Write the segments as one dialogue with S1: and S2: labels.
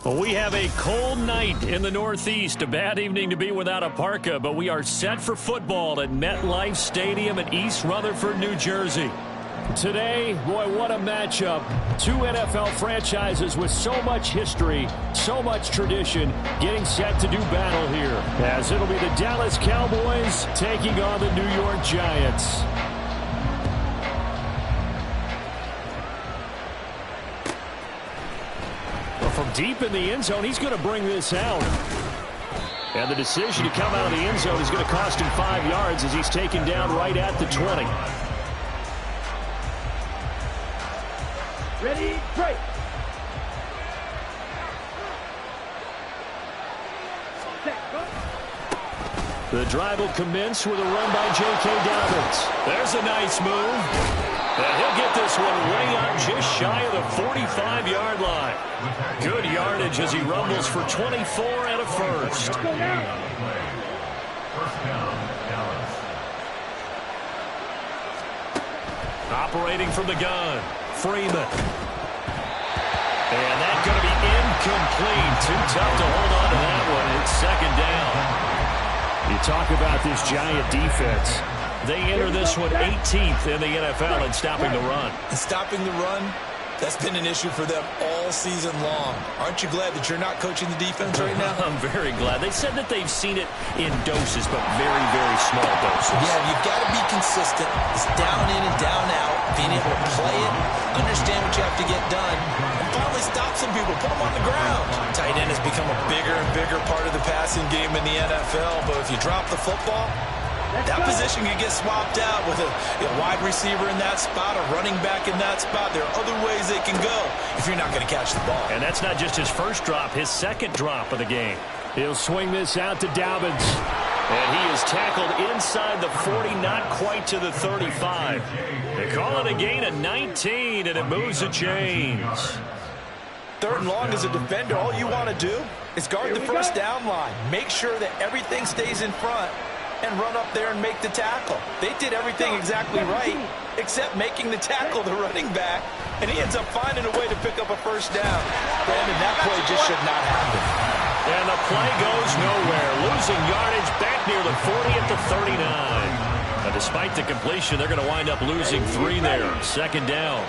S1: Well, we have a cold night in the Northeast. A bad evening to be without a parka, but we are set for football at MetLife Stadium in East Rutherford, New Jersey. Today, boy, what a matchup. Two NFL franchises with so much history, so much tradition, getting set to do battle here, as it'll be the Dallas Cowboys taking on the New York Giants. From deep in the end zone, he's going to bring this out. And the decision to come out of the end zone is going to cost him 5 yards as he's taken down right at the 20.
S2: Ready, break.
S1: The drive will commence with a run by J.K. Dobbins. There's a nice move. And he'll get this one way up just shy of the 45-yard line. Good yardage as he rumbles for 24 and a first. Operating from the gun, Freeman. And that's going to be incomplete. Too tough to hold on to that one. It's second down. You talk about this Giant defense. They enter this one 18th in the NFL in stopping the run.
S3: And stopping the run, that's been an issue for them all season long. Aren't you glad that you're not coaching the defense right now?
S1: I'm very glad. They said that they've seen it in doses, but very, very small doses.
S3: Yeah, you've got to be consistent. It's down in and down out. Being able to play it, understand what you have to get done, and finally stop some people, put them on the ground. Tight end has become a bigger and bigger part of the passing game in the NFL, but if you drop the football, that position can get swapped out with a wide receiver in that spot, a running back in that spot. There are other ways they can go if you're not going to catch the ball.
S1: And that's not just his first drop, his second drop of the game. He'll swing this out to Dobbins. And he is tackled inside the 40, not quite to the 35. They call it a gain of 19, and it moves the chains.
S3: Third and long as a defender, all you want to do is guard the first down line. Make sure that everything stays in front and run up there and make the tackle. They did everything exactly right, except making the tackle the running back, and he ends up finding a way to pick up a first down. Brandon, that play just should not happen.
S1: And the play goes nowhere, losing yardage back near the 40 at the 39. Now, despite the completion, they're going to wind up losing 3 there. Second down.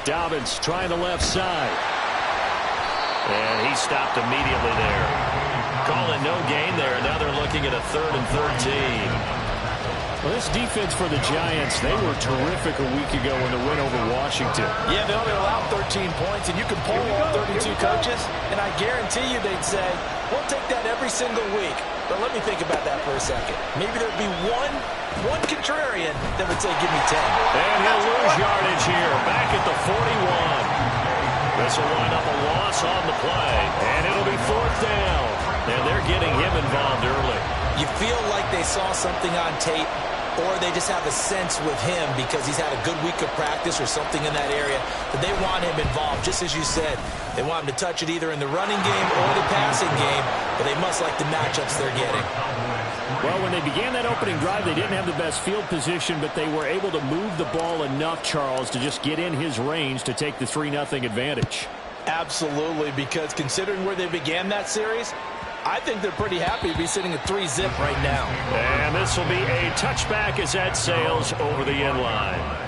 S1: Dobbins trying the left side. And he stopped immediately there. Calling no gain there. Now they're looking at a 3rd and 13. Well, this defense for the Giants, they were terrific a week ago in the win over Washington.
S3: Yeah, they only allowed 13 points, and you can poll all 32 coaches, and I guarantee you they'd say, we'll take that every single week. But let me think about that for a second. Maybe there'd be one contrarian that would say, give me 10.
S1: And he'll lose yardage here, back at the 41. This will wind up a loss on the play, and it'll be 4th down. And they're getting him involved early.
S3: You feel like they saw something on tape, or they just have a sense with him because he's had a good week of practice or something in that area that they want him involved. Just as you said, they want him to touch it either in the running game or the passing game, but they must like the matchups they're getting.
S1: Well, when they began that opening drive, they didn't have the best field position, but they were able to move the ball enough, Charles, to just get in his range to take the 3-0 advantage.
S3: Absolutely, because considering where they began that series, I think they're pretty happy to be sitting at 3-zip right now.
S1: And this will be a touchback as that sails over the end line.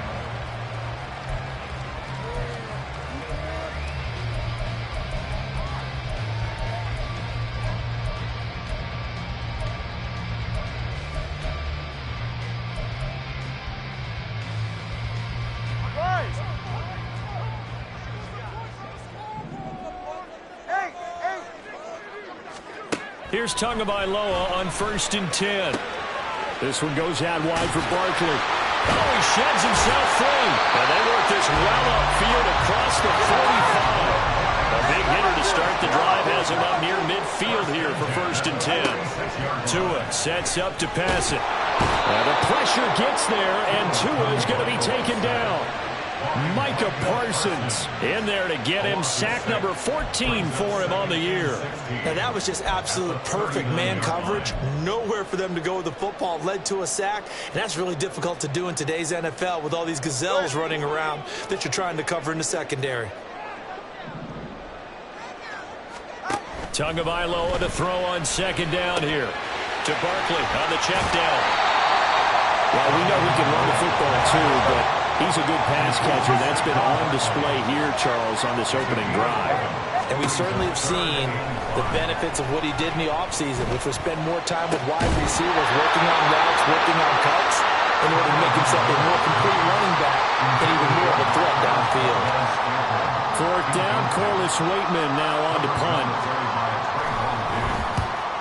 S1: Here's Tagovailoa on 1st and 10. This one goes out wide for Barkley. Oh, he sheds himself free. And they work this well upfield across the 45. A big hitter to start the drive has him up near midfield here for 1st and 10. Tua sets up to pass it. And the pressure gets there, and Tua is going to be taken down. Micah Parsons in there to get him sack number 14 for him on the year.
S3: Now that was just absolute perfect man coverage. Nowhere for them to go with the football. Led to a sack, and that's really difficult to do in today's NFL with all these gazelles running around that you're trying to cover in the secondary.
S1: Tagovailoa to throw on second down here. To Barkley on the check down.
S2: Well, we know he can run the football too, but he's a good pass catcher. That's been on display here, Charles, on this opening drive.
S3: And we certainly have seen the benefits of what he did in the offseason, which was spend more time with wide receivers, working on routes, working on cuts, in order to make himself a more complete running back and even more of a threat downfield.
S1: Fourth down, Corliss Waitman now on to punt.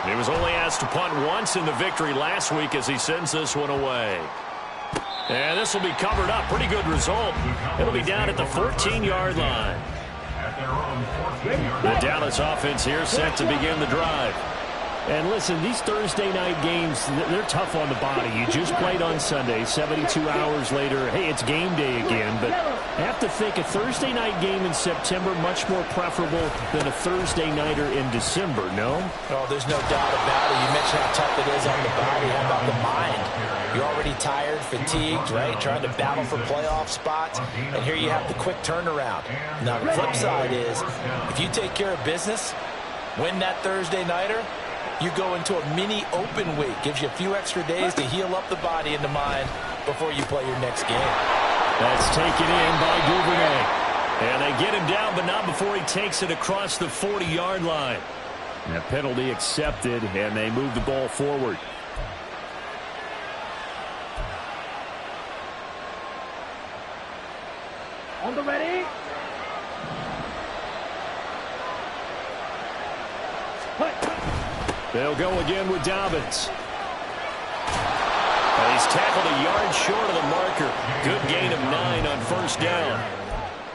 S1: He was only asked to punt once in the victory last week as he sends this one away. And this will be covered up. Pretty good result. It'll be down at the 14-yard line. The Dallas offense here set to begin the drive.
S2: And listen, these Thursday night games, they're tough on the body. You just played on Sunday, 72 hours later. Hey, it's game day again. But I have to think a Thursday night game in September much more preferable than a Thursday nighter in December, no?
S3: Oh, there's no doubt about it. You mentioned how tough it is on the body. How about the mind? You're already tired, fatigued, right? Trying to battle for playoff spots. And here you have the quick turnaround. Now, the flip side is, if you take care of business, win that Thursday nighter, you go into a mini open week. Gives you a few extra days to heal up the body and the mind before you play your next game.
S1: That's taken in by Duvernay. And they get him down, but not before he takes it across the 40-yard line.
S2: And a penalty accepted, and they move the ball forward.
S4: On the ready.
S1: They'll go again with Dobbins. And he's tackled a yard short of the marker. Good gain of 9 on first down.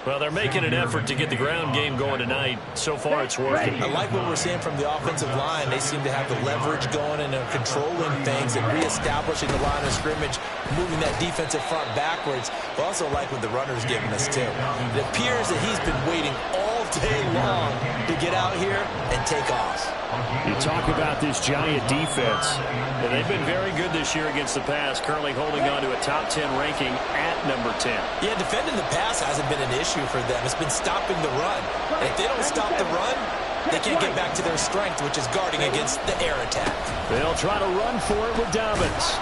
S1: Well, they're making an effort to get the ground game going tonight. So far, it's working.
S3: I like what we're seeing from the offensive line. They seem to have the leverage going and they're controlling things and reestablishing the line of scrimmage, moving that defensive front backwards. But also like what the runner's giving us, too. It appears that he's been waiting all day long to get out here and take off.
S2: You talk about this giant defense.
S1: And they've been very good this year against the pass, currently holding on to a top 10 ranking at number 10.
S3: Yeah, defending the pass hasn't been an issue for them. It's been stopping the run. And if they don't stop the run, they can't get back to their strength, which is guarding against the air attack.
S1: They'll try to run for it with Dobbins.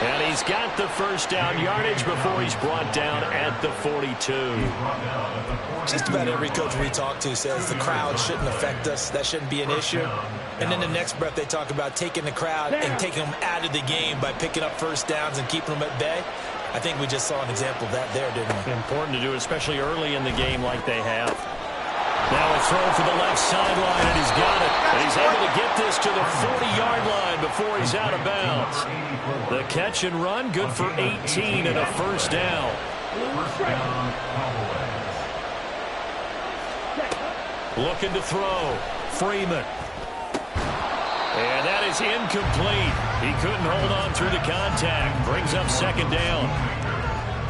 S1: And he's got the first down yardage before he's brought down at the 42.
S3: Just about every coach we talk to says the crowd shouldn't affect us. That shouldn't be an issue. And then the next breath they talk about taking the crowd and taking them out of the game by picking up first downs and keeping them at bay. I think we just saw an example of that there, didn't we?
S1: Important to do, especially early in the game like they have. Now a throw for the left sideline, and he's got it. And he's able to get this to the 40-yard line before he's out of bounds. The catch and run, good for 18 and a first down. Looking to throw. Freeman. And that is incomplete. He couldn't hold on through the contact. Brings up second down.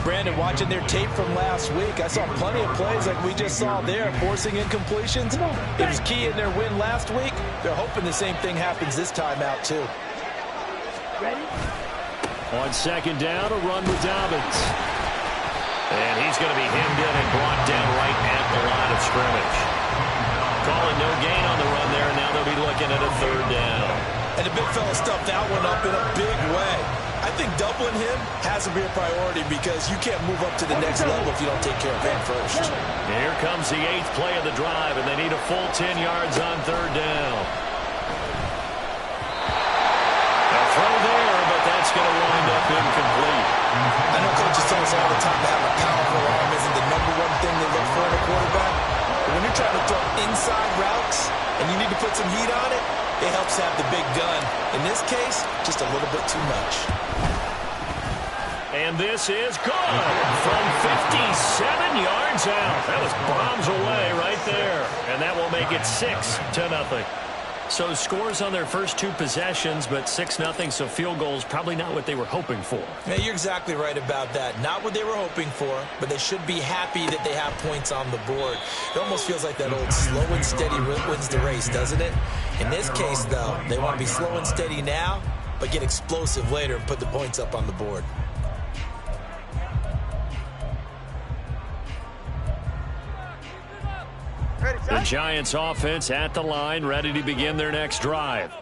S3: Brandon, watching their tape from last week, I saw plenty of plays like we just saw there, forcing incompletions. It was key in their win last week. They're hoping the same thing happens this time out, too.
S4: Ready?
S1: On second down, a run with Dobbins. And he's going to be hemmed in and brought down right at the line of scrimmage. Calling no gain on the run there, and now they'll be looking at a third down.
S3: And the big fella stuffed that one up in a big way. I think doubling him has to be a priority because you can't move up to the next level if you don't take care of him first.
S1: Here comes the 8th play of the drive, and they need a full 10 yards on third down. A throw there, but that's going to wind up incomplete.
S3: I know coaches tell us all the time that having a powerful arm isn't the number one thing they look for in a quarterback. But when you're trying to throw inside routes and you need to put some heat on it, it helps have the big gun. In this case, just a little bit too much.
S1: And this is good from 57 yards out. That was bombs away right there. And that will make it 6-0. So scores on their first 2 possessions, but 6-0, so field goals probably not what they were hoping for.
S3: Yeah, you're exactly right about that. Not what they were hoping for, but they should be happy that they have points on the board. It almost feels like that old slow and steady wins the race, doesn't it? In this case, though, they want to be slow and steady now, but get explosive later and put the points up on the board.
S1: The Giants offense at the line, ready to begin their next drive.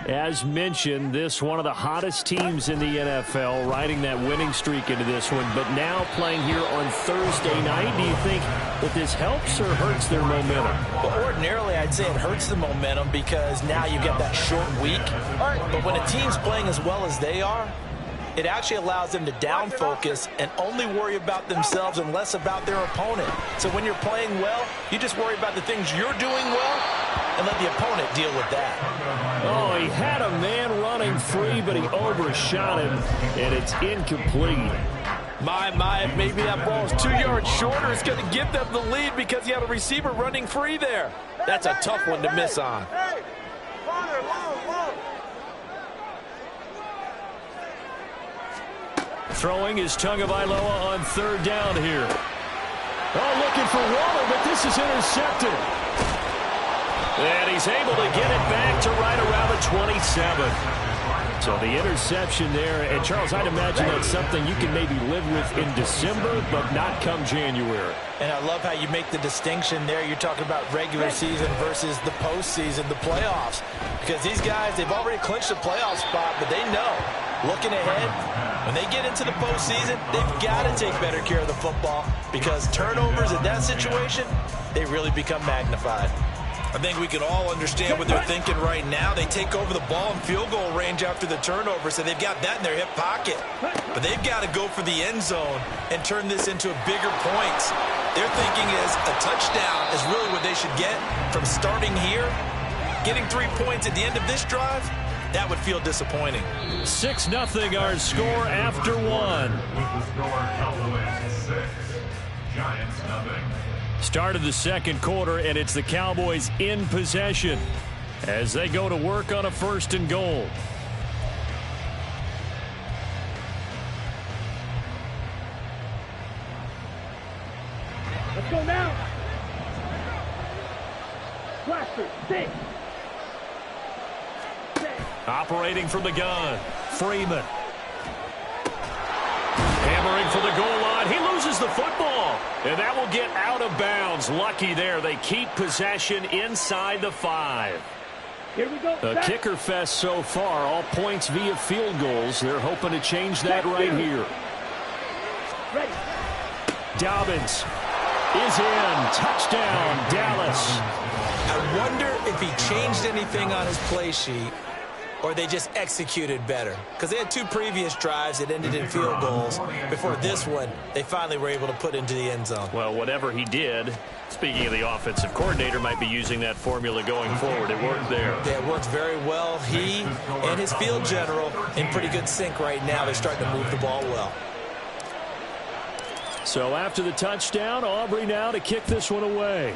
S2: As mentioned, this one of the hottest teams in the NFL, riding that winning streak into this one, but now playing here on Thursday night. Do you think that this helps or hurts their momentum?
S3: Well, ordinarily, I'd say it hurts the momentum because now you get that short week. But when a team's playing as well as they are, it actually allows them to down focus and only worry about themselves and less about their opponent. So when you're playing well, you just worry about the things you're doing well and let the opponent deal with that.
S2: Oh, he had a man running free, but he overshot him, and it's incomplete.
S5: If maybe that ball's 2 yards shorter, it's going to give them the lead because you had a receiver running free there. That's a tough one to miss on.
S1: Throwing is Tagovailoa on 3rd down here. Oh, looking for Waller, but this is intercepted. And he's able to get it back to right around the 27. So the interception there. And, Charles, I'd imagine that's something you can maybe live with in December, but not come January.
S3: And I love how you make the distinction there. You're talking about regular season versus the postseason, the playoffs. Because these guys, they've already clinched a playoff spot, but they know, looking ahead, when they get into the postseason, they've got to take better care of the football because turnovers in that situation, they really become magnified. I think we can all understand what they're thinking right now. They take over the ball in field goal range after the turnover, so they've got that in their hip pocket. But they've got to go for the end zone and turn this into bigger points. Their thinking is a touchdown is really what they should get from starting here. Getting 3 points at the end of this drive, that would feel disappointing.
S1: 6-0 our score after 1.
S6: Giants nothing.
S1: Start of the second quarter, and it's the Cowboys in possession as they go to work on a 1st and goal.
S4: Let's go now. Blaster, 6.
S1: Operating from the gun, Freeman. Hammering for the goal line. He loses the football, and that will get out of bounds. Lucky there. They keep possession inside the 5.
S4: Here we go.
S2: A kicker fest so far, all points via field goals. They're hoping to change that right here.
S4: Ready.
S2: Dobbins is in. Touchdown, Dallas.
S3: I wonder if he changed anything on his play sheet or they just executed better. Because they had 2 previous drives that ended in field goals. Before this one, they finally were able to put into the end zone.
S1: Well, whatever he did, speaking of the offensive coordinator, might be using that formula going forward. It worked there.
S3: Yeah, it worked very well. He and his field general in pretty good sync right now. They're starting to move the ball well.
S2: So after the touchdown, Aubrey now to kick this one away.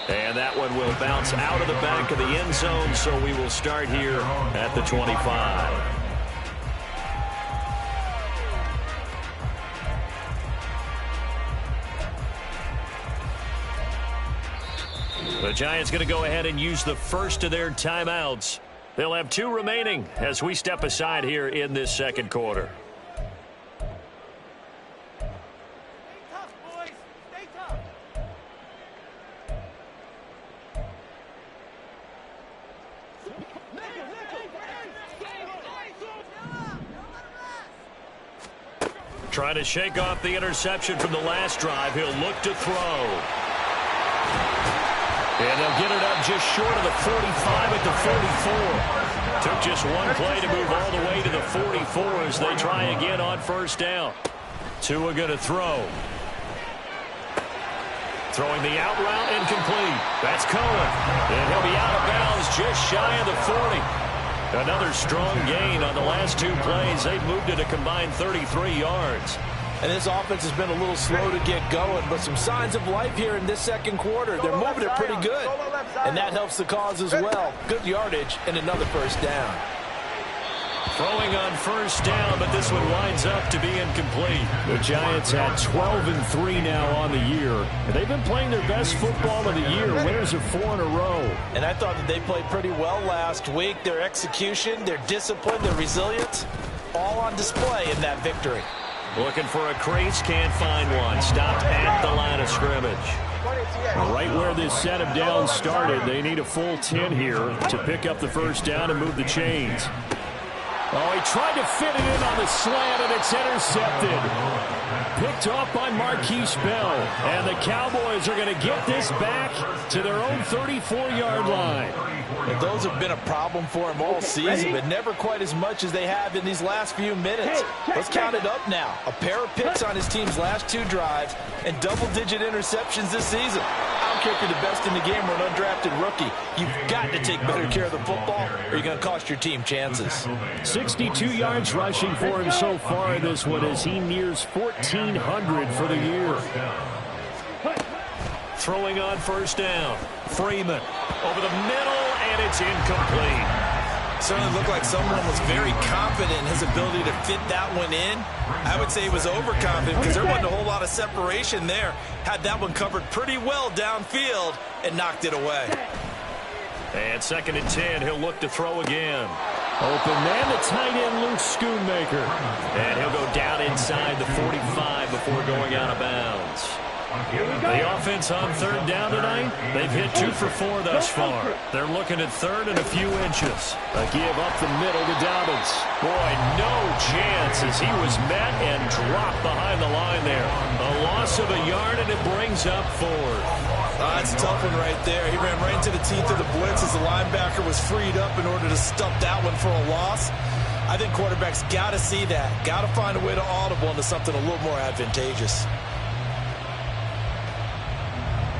S1: And that one will bounce out of the back of the end zone, so we will start here at the 25. The Giants going to go ahead and use the first of their timeouts. They'll have 2 remaining as we step aside here in this second quarter. Trying to shake off the interception from the last drive. He'll look to throw. And they'll get it up just short of the 45 at the 44. Took just one play to move all the way to the 44 as they try again on 1st down. Tua going to throw. Throwing the out route incomplete. That's Cohen. And he'll be out of bounds just shy of the 40. Another strong gain on the last 2 plays. They've moved it a combined 33 yards.
S5: And this offense has been a little slow to get going, but some signs of life here in this second quarter. They're moving it pretty good, and that helps the cause as well. Good yardage and another first down.
S1: Throwing on first down, but this one winds up to be incomplete.
S2: The Giants had 12-3 now on the year. And they've been playing their best football of the year. Winners of 4 in a row.
S5: And I thought that they played pretty well last week. Their execution, their discipline, their resilience, all on display in that victory.
S1: Looking for a crease, can't find one. Stopped at the line of scrimmage.
S2: Right where this set of downs started, they need a full 10 here to pick up the first down and move the chains. Oh, he tried to fit it in on the slant, and it's intercepted. Picked off by Marquise Bell. And the Cowboys are going to get this back to their own 34-yard line.
S5: And those have been a problem for him all season, but never quite as much as they have in these last few minutes. Let's count it up now. A pair of picks on his team's last 2 drives and double-digit interceptions this season. I don't care if you're the best in the game or an undrafted rookie. You've got to take better care of the football or you're going to cost your team chances.
S2: 62 yards rushing for him so far in this one as he nears 1,400 for the year.
S1: Throwing on first down. Freeman over the middle, and it's incomplete.
S3: Certainly looked like someone was very confident in his ability to fit that one in. I would say he was overconfident because there wasn't a whole lot of separation there. Had that one covered pretty well downfield and knocked it away.
S1: And 2nd and 10, he'll look to throw again.
S2: Open man, the tight end, Luke Schoonmaker.
S1: And he'll go down inside the 45 before going out of bounds. The offense on 3rd down tonight, they've hit 2 for 4 thus far. They're looking at 3rd and a few inches.
S2: A give up the middle to Dobbins.
S1: Boy, no chance as he was met and dropped behind the line there. A loss of a yard, and it brings up 4th.
S3: That's a tough one right there. He ran right into the teeth of the blitz as the linebacker was freed up in order to stop that one for a loss. I think quarterbacks got to see that. Got to find a way to audible into something a little more advantageous.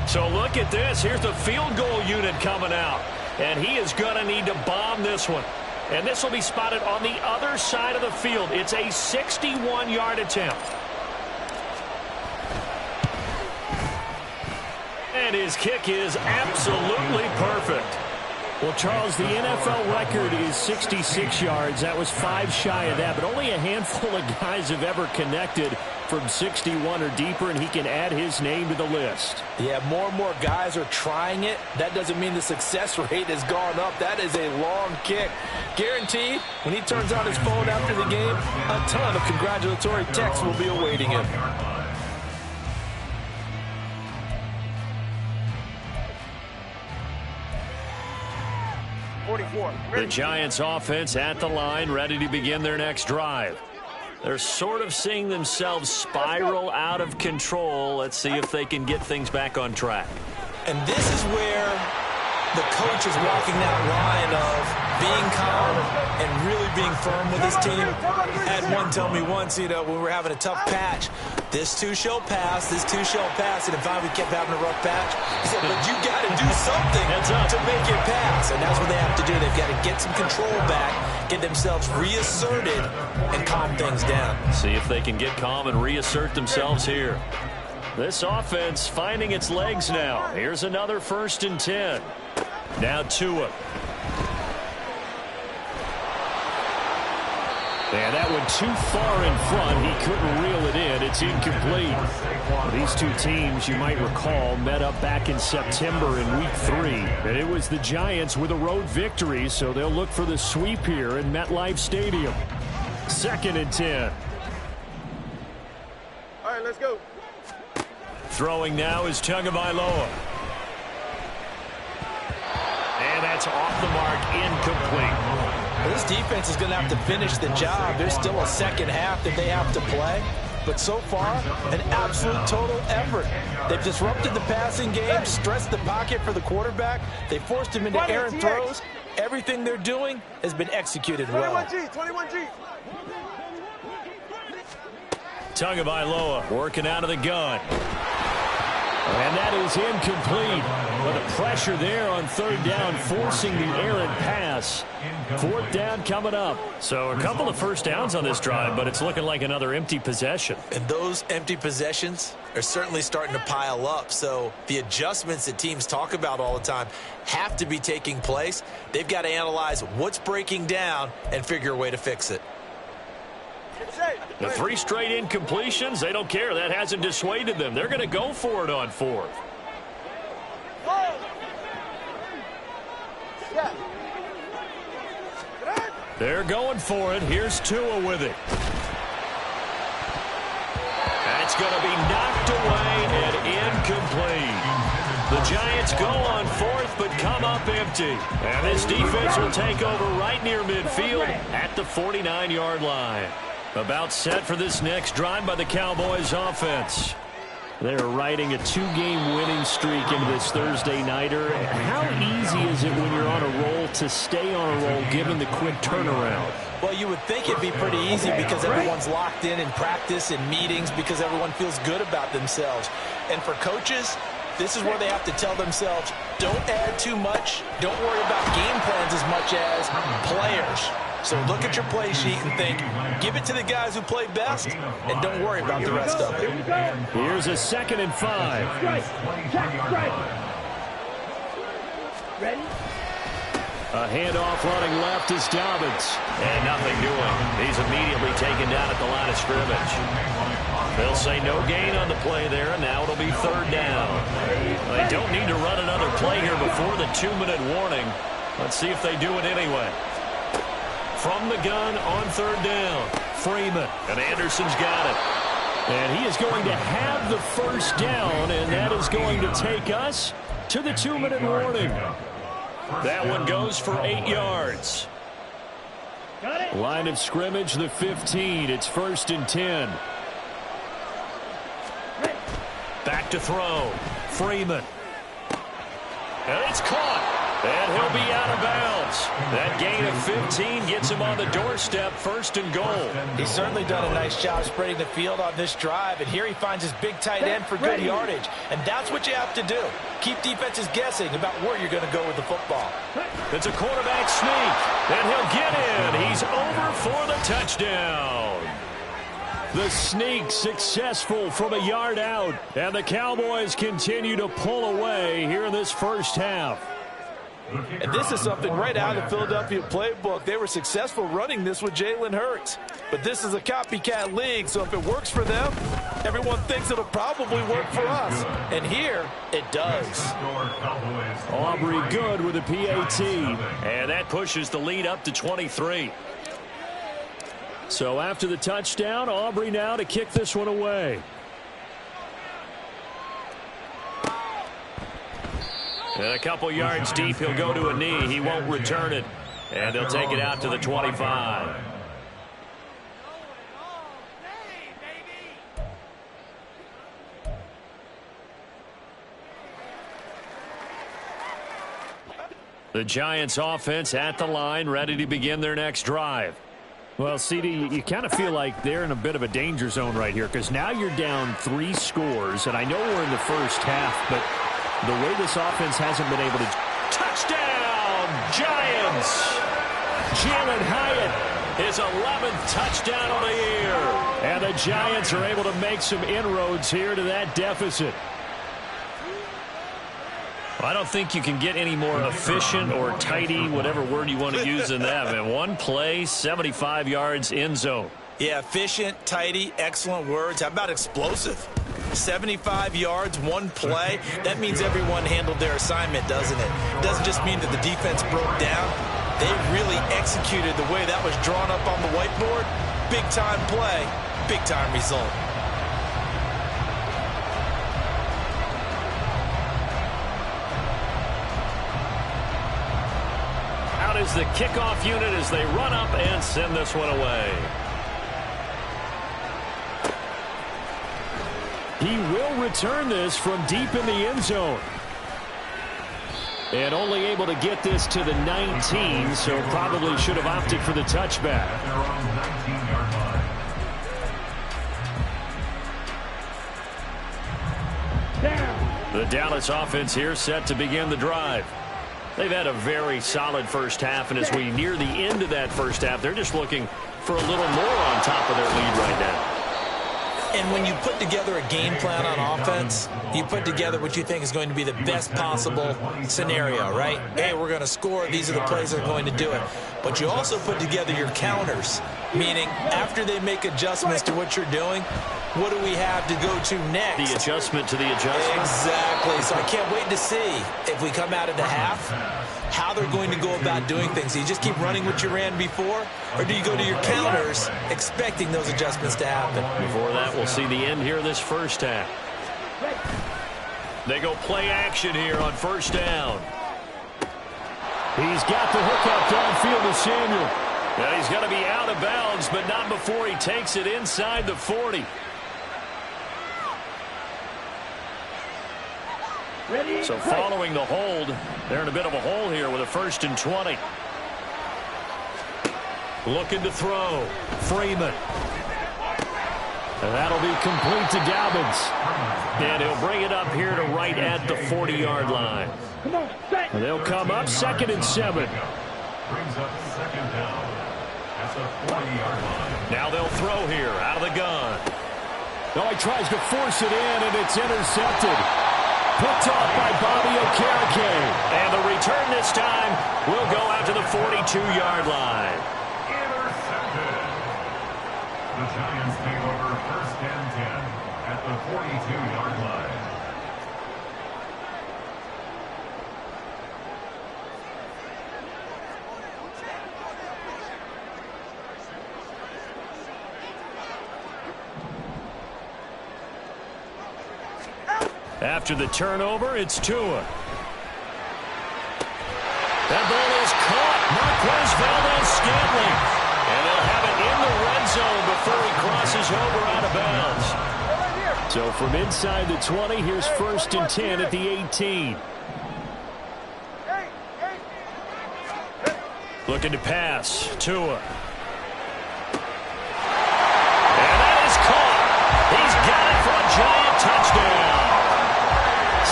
S1: So look at this. Here's the field goal unit coming out. And he is going to need to bomb this one. And this will be spotted on the other side of the field. It's a 61-yard attempt. And his kick is absolutely perfect.
S2: Well, Charles, the NFL record is 66 yards. That was 5 shy of that, but only a handful of guys have ever connected from 61 or deeper, and he can add his name to the list.
S5: Yeah, more and more guys are trying it. That doesn't mean the success rate has gone up. That is a long kick. Guaranteed, when he turns on his phone after the game, a ton of congratulatory texts will be awaiting him.
S1: The Giants offense at the line, ready to begin their next drive. They're sort of seeing themselves spiral out of control. Let's see if they can get things back on track.
S3: And this is where the coach is walking that line of being calm and really being firm with his team. I had one tell me once, when we were having a tough patch, this too shall pass, this too shall pass. And if we kept having a rough patch, he said, but you got to do something to make it pass. And that's what they have to do. They've got to get some control back, get themselves reasserted, and calm things down.
S1: See if they can get calm and reassert themselves here. This offense finding its legs now. Here's another 1st and 10. Now Tua.
S2: And that one too far in front. He couldn't reel it in. It's incomplete. These two teams, you might recall, met up back in September in Week 3. And it was the Giants with a road victory, so they'll look for the sweep here in MetLife Stadium. 2nd and 10.
S7: All right, let's go.
S1: Throwing now is Tagovailoa. And that's off the mark, incomplete.
S5: Well, this defense is going to have to finish the job. There's still a second half that they have to play. But so far, an absolute total effort. They've disrupted the passing game, stressed the pocket for the quarterback. They forced him into errant throws. Everything they're doing has been executed well.
S7: 21G.
S1: Tagovailoa working out of the gun. And that is incomplete. But the pressure there on third down, forcing the errant pass. Fourth down coming up. So a couple of first downs on this drive, but it's looking like another empty possession.
S3: And those empty possessions are certainly starting to pile up. So the adjustments that teams talk about all the time have to be taking place. They've got to analyze what's breaking down and figure a way to fix it.
S1: The 3 straight incompletions, they don't care. That hasn't dissuaded them. They're going to go for it on fourth. They're going for it. Here's Tua with it. That's going to be knocked away and incomplete. The Giants go on fourth, but come up empty. And this defense will take over right near midfield at the 49-yard line. About set for this next drive by the Cowboys offense. They're riding a 2-game winning streak into this Thursday nighter. How easy is it when you're on a roll to stay on a roll given the quick turnaround?
S3: Well, you would think it'd be pretty easy because everyone's locked in practice and meetings because everyone feels good about themselves. And for coaches, this is where they have to tell themselves, don't add too much. Don't worry about game plans as much as players. So look at your play sheet and think, give it to the guys who play best, and don't worry about the rest of it.
S1: Here's a 2nd and 5.
S4: Ready?
S1: A handoff running left is Dobbins. And nothing doing. He's immediately taken down at the line of scrimmage. They'll say no gain on the play there, and now it'll be third down. They don't need to run another play here before the 2-minute warning. Let's see if they do it anyway. From the gun on third down, Freeman, and Anderson's got it. And he is going to have the first down, and that is going to take us to the 2-minute warning. That one goes for 8 yards.
S4: Got it.
S1: Line of scrimmage, the 15. It's 1st and 10. Back to throw. Freeman. And it's caught. And he'll be out of bounds. That gain of 15 gets him on the doorstep, 1st and goal.
S5: He's certainly done a nice job spreading the field on this drive, and here he finds his big tight end for good yardage. And that's what you have to do. Keep defenses guessing about where you're going to go with the football.
S1: It's a quarterback sneak, and he'll get in. He's over for the touchdown. The sneak successful from a yard out, and the Cowboys continue to pull away here in this first half.
S5: And this is something right out of the Philadelphia playbook. They were successful running this with Jalen Hurts. But this is a copycat league, so if it works for them, everyone thinks it'll probably work for us. And here, it does.
S1: Aubrey good with a PAT. And that pushes the lead up to 23. So after the touchdown, Aubrey now to kick this one away. And a couple yards deep, he'll go to a knee. He won't return it. And they'll take it out to the 25. The Giants offense at the line, ready to begin their next drive. Well, CD, you kind of feel like they're in a bit of a danger zone right here because now you're down 3 scores, and I know we're in the first half, but the way this offense hasn't been able to... Touchdown, Giants! Jalen Hyatt, his 11th touchdown of the year. And the Giants are able to make some inroads here to that deficit. I don't think you can get any more efficient or tidy, whatever word you want to use in that. Man, one play, 75 yards, end zone.
S3: Yeah, efficient, tidy, excellent words. How about explosive? 75 yards, one play. That means everyone handled their assignment, doesn't it? It doesn't just mean that the defense broke down. They really executed the way that was drawn up on the whiteboard. Big-time play, big-time result.
S1: Out is the kickoff unit as they run up and send this one away. He will return this from deep in the end zone. And only able to get this to the 19, so probably should have opted for the touchback.
S4: Down.
S1: The Dallas offense here set to begin the drive. They've had a very solid first half, and as we near the end of that first half, they're just looking for a little more on top of their lead right now.
S3: And when you put together a game plan on offense, you put together what you think is going to be the best possible scenario, right? Hey, we're going to score. These are the plays that are going to do it. But you also put together your counters, meaning after they make adjustments to what you're doing, what do we have to go to next?
S1: The adjustment to the adjustment.
S3: Exactly. So I can't wait to see if we come out of the half, how they're going to go about doing things. Do you just keep running what you ran before, or do you go to your counters expecting those adjustments to happen?
S1: Before that, we'll see the end here of this first half. They go play action here on first down.
S2: He's got the hook out downfield to Samuel.
S1: Now he's going to be out of bounds, but not before he takes it inside the 40. So following the hold, they're in a bit of a hole here with a 1st and 20. Looking to throw. Freeman.
S2: And that'll be complete to Dobbins.
S1: And he'll bring it up here to right at the 40-yard line.
S2: And they'll come up 2nd and 7.
S6: Brings up 2nd down at the 40-yard line.
S1: Now they'll throw here out of the gun.
S2: Oh, he tries to force it in, and it's intercepted. Picked off by Bobby Okereke.
S1: And the return this time will go out to the 42-yard line.
S6: Intercepted. The Giants take over 1st and 10 at the 42-yard line.
S1: After the turnover, it's Tua. That ball is caught. Marquez Valdes-Scantling. And they'll have it in the red zone before he crosses over out of bounds.
S2: So from inside the 20, here's 1st and 10 at the 18.
S1: Looking to pass. Tua. And that is caught. He's got it for a giant touchdown.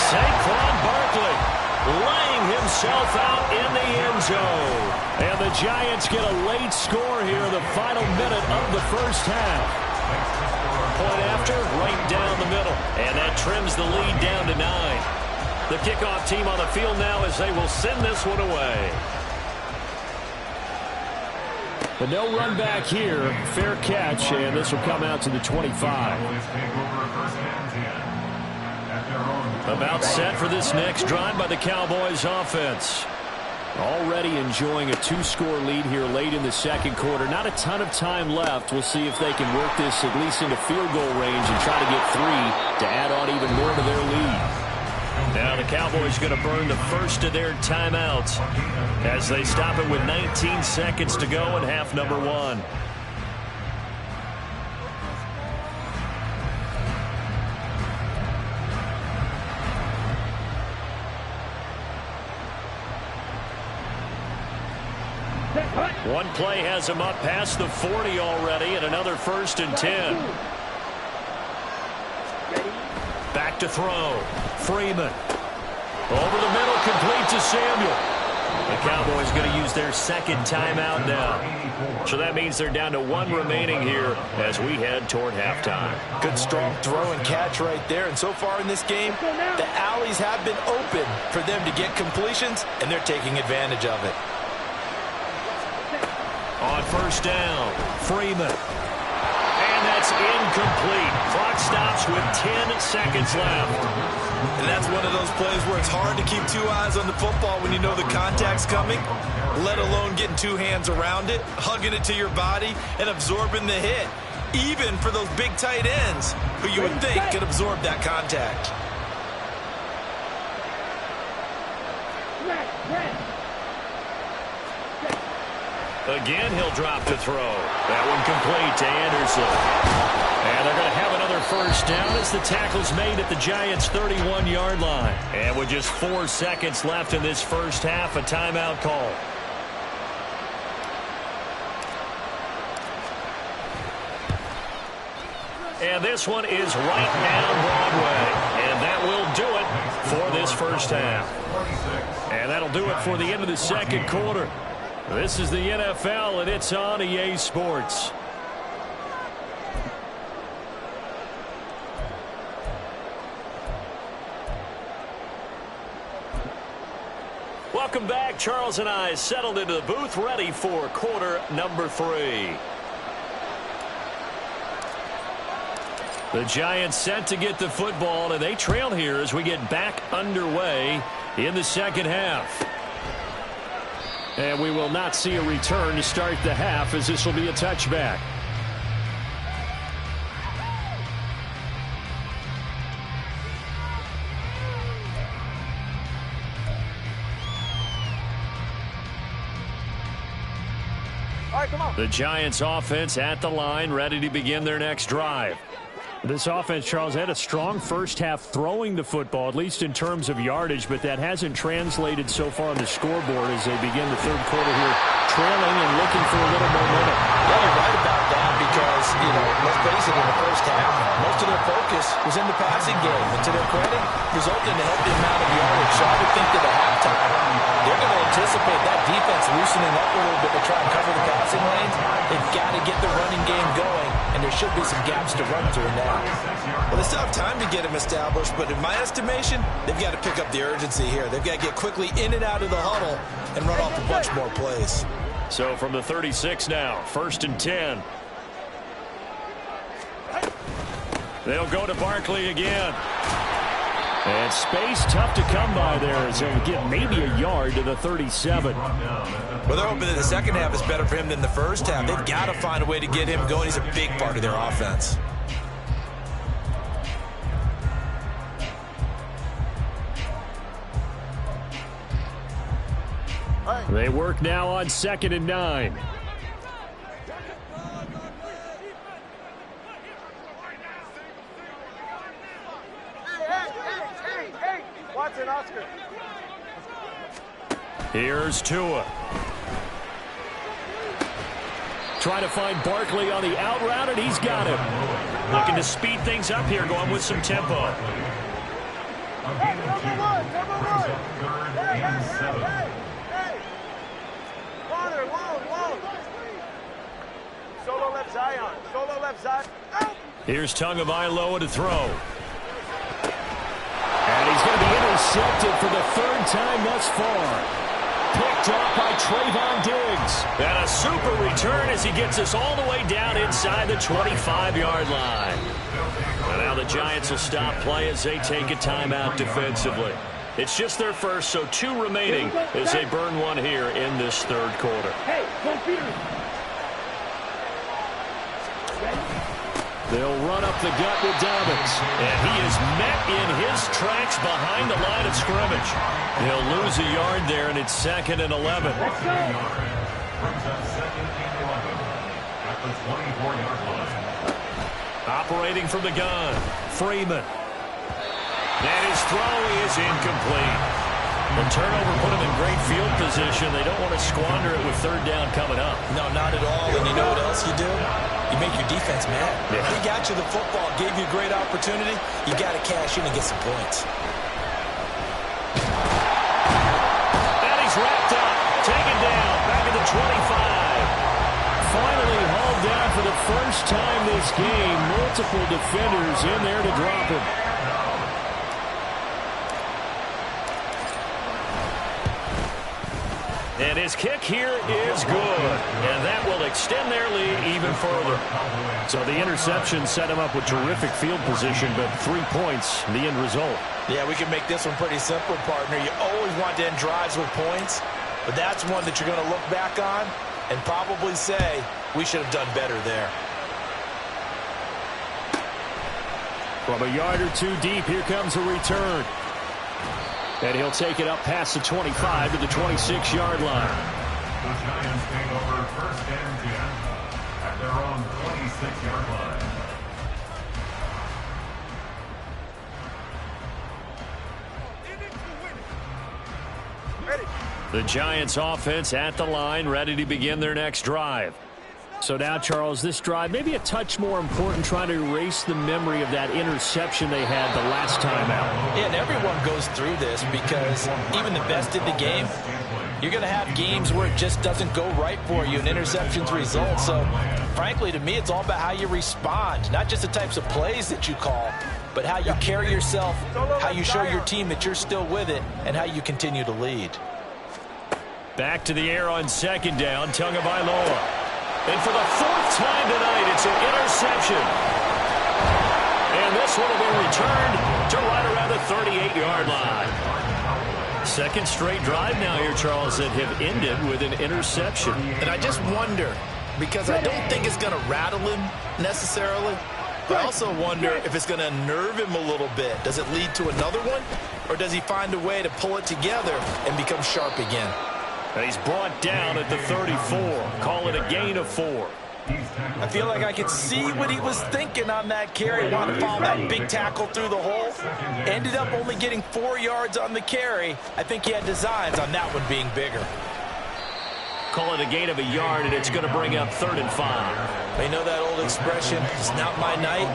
S1: Saquon Barkley laying himself out in the end zone.
S2: And the Giants get a late score here in the final minute of the first half.
S1: Point after, right down the middle. And that trims the lead down to 9. The kickoff team on the field now as they will send this one away.
S2: But no run back here. Fair catch, and this will come out to the 25.
S1: About set for this next drive by the Cowboys offense.
S2: Already enjoying a 2-score lead here late in the second quarter. Not a ton of time left. We'll see if they can work this at least into field goal range and try to get 3 to add on even more to their lead.
S1: Now the Cowboys going to burn the first of their timeouts as they stop it with 19 seconds to go in half number 1. One play has him up past the 40 already, and another 1st and 10. Back to throw. Freeman. Over the middle, complete to Samuel. The Cowboys going to use their 2nd timeout now. So that means they're down to 1 remaining here as we head toward halftime.
S5: Good strong throw and catch right there. And so far in this game, the alleys have been open for them to get completions, and they're taking advantage of it.
S1: On 1st down, Freeman. And that's incomplete. Clock stops with 10 seconds left.
S5: And that's one of those plays where it's hard to keep 2 eyes on the football when you know the contact's coming, let alone getting 2 hands around it, hugging it to your body, and absorbing the hit. Even for those big tight ends who you would think could absorb that contact.
S1: Again, he'll drop to throw. That one complete to Anderson. And they're going to have another 1st down as the tackle's made at the Giants' 31-yard line. And with just 4 seconds left in this first half, a timeout call. And this one is right down Broadway. And that will do it for this first half. And that'll do it for the end of the second quarter. This is the NFL, and it's on EA Sports. Welcome back. Charles and I settled into the booth, ready for quarter number 3. The Giants set to get the football, and they trail here as we get back underway in the second half. And we will not see a return to start the half, as this will be a touchback. The Giants offense at the line, ready to begin their next drive. This offense, Charles, had a strong first half throwing the football, at least in terms of yardage, but that hasn't translated so far on the scoreboard as they begin the third quarter here, trailing and looking for a little momentum.
S5: Yeah, you're right about that because, let's face it, in the first half, most of their focus was in the passing game. And to their credit, resulted in a healthy amount of yardage. So I would think that at halftime, they're going to anticipate that defense loosening up a little bit to try and cover the passing lanes. They've got to get the running game going, and there should be some gaps to run through now.
S3: Well, they still have time to get them established, but in my estimation, they've got to pick up the urgency here. They've got to get quickly in and out of the huddle and run off a bunch more plays.
S1: So from the 36 now, 1st and 10. They'll go to Barkley again. And space tough to come by there as he'll get maybe a yard to the 37.
S3: Well, they're hoping that the second half is better for him than the first half. They've got to find a way to get him going. He's a big part of their offense.
S1: They work now on 2nd and 9.
S7: Watson, Oscar.
S1: Here's Tua. Trying to find Barkley on the out route, and he's got him. Looking to speed things up here, going with some tempo.
S7: Solo left Zion. Solo left Zion.
S1: Here's Tagovailoa to throw. And he's going to be intercepted for the 3rd time thus far. Picked off by Trayvon Diggs. And a super return as he gets us all the way down inside the 25-yard line. And now the Giants will stop play as they take a timeout defensively. It's just their first, so 2 remaining as they burn one here in this 3rd quarter.
S4: Hey, go Peter.
S1: They'll run up the gut with Dobbins. And he is met in his tracks behind the line of scrimmage. He'll lose a yard there, and it's 2nd and 11.
S4: Let's go.
S1: Operating from the gun, Freeman. And his throw is incomplete. The turnover put him in great field position. They don't want to squander it with 3rd down coming up.
S3: No, not at all. And you know what else you do? You make your defense mad.
S1: Yeah.
S3: They got you the football, gave you a great opportunity. You got to cash in and get some points.
S1: And he's wrapped up, taken down, back at the 25. Finally hauled down for the first time this game. Multiple defenders in there to drop him. And his kick here is good. And that will extend their lead even further. So the interception set him up with terrific field position, but 3 points, the end result.
S3: Yeah, we can make this one pretty simple, partner. You always want to end drives with points, but that's one that you're going to look back on and probably say, we should have done better there.
S1: From a yard or 2 deep, here comes a return. And he'll take it up past the 25 to the 26-yard line.
S6: The Giants take over 1st and 10 at their own 26-yard line.
S7: Ready.
S1: The Giants offense at the line, ready to begin their next drive.
S2: So now, Charles, this drive maybe a touch more important, trying to erase the memory of that interception they had the last time out.
S5: Yeah, and everyone goes through this because even the best in the game, you're going to have games where it just doesn't go right for you and interceptions result. So, frankly, to me, it's all about how you respond, not just the types of plays that you call, but how you carry yourself, how you show your team that you're still with it, and how you continue to lead.
S1: Back to the air on second down, Tagovailoa. And for the fourth time tonight, it's an interception. And this one will be returned to right around the 38-yard line. Second straight drive now here, Charles, that have ended with an interception.
S5: And I just wonder, because I don't think it's going to rattle him necessarily, but I also wonder if it's going to unnerve him a little bit. Does it lead to another one, or does he find a way to pull it together and become sharp again?
S1: He's brought down at the 34. Call it a gain of 4.
S5: I feel like I could see what he was thinking on that carry. Wanted to follow that big tackle through the hole. Ended up only getting 4 yards on the carry. I think he had designs on that one being bigger.
S1: Call it a gain of a yard, and it's going to bring up 3rd and 5.
S5: You know that old expression, it's not my night?